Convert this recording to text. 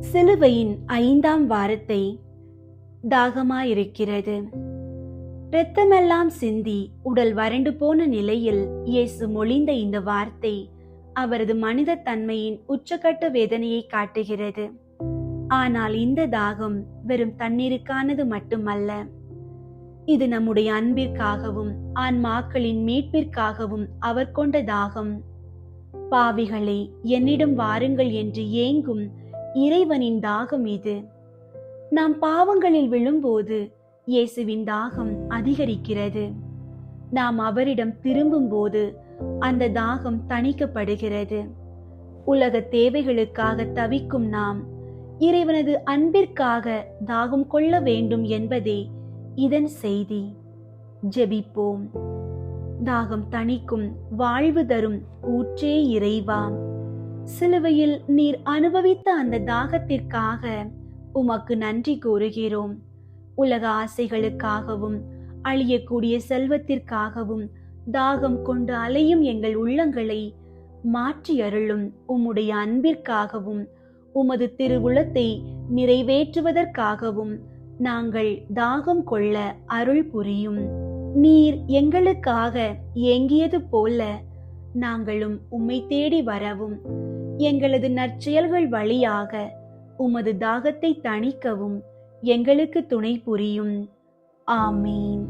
சிலுவையின் 5ஆம் வாரத்தை தாகமாயிருக்கிறது. இரத்தமெல்லாம் சிந்தி உடல் வறண்டு போன நிலையில் இயேசு மொழிந்த இந்த வார்த்தை அவரது மனித தன்மையின் உச்சக்கட்ட வேதனையை காட்டுகிறது. ஆனால் இந்த தாகம் வெறும் தண்ணீருக்கானது மட்டுமல்ல. இது நம்முடைய அன்பிற்காகவும் ஆன்மாக்களின் மீட்பிற்காகவும் அவர் கொண்ட தாகம். பாவிகளே, என்னிடம் வாருங்கள் என்று ஏங்கும் இறைவனின் தாகம் இது. நாம் பாவங்களில் விழும்போது இயேசுவின் தாகம் அதிகரிக்கிறது. நாம் அவரிடம் திரும்பும் போது அந்த தாகம் தணிக்கப்படுகிறது. உலக தேவைகளுக்காக தவிக்கும் நாம் இறைவனது அன்பிற்காக தாகம் கொள்ள வேண்டும் என்பதே இதன் செய்தி. ஜெபிப்போம். தாகம் தணிக்கும் வாழ்வு தரும் ஊற்றே இறைவா, சிலுவையில் நீர் அனுபவித்த அந்த தாகத்திற்காக உமக்கு நன்றி கூறுகிறோம். உலக ஆசைகளுக்காகவும் அழியக்கூடிய செல்வத்திற்காகவும் தாகம் கொண்டு அலையும் எங்கள் உள்ளங்களை மாற்றி அருளும். உம்முடைய அன்பிற்காகவும் உமது திருவுளத்தை நிறைவேற்றுவதற்காகவும் நாங்கள் தாகம் கொள்ள அருள் புரியும். நீர் எங்களுக்காக ஏங்கியது போல நாங்களும் உம்மை தேடி வரவும், எங்களது நற்செயல்கள் வழியாக உமது தாகத்தை தணிக்கவும் எங்களுக்கு துணை புரியும். ஆமீன்.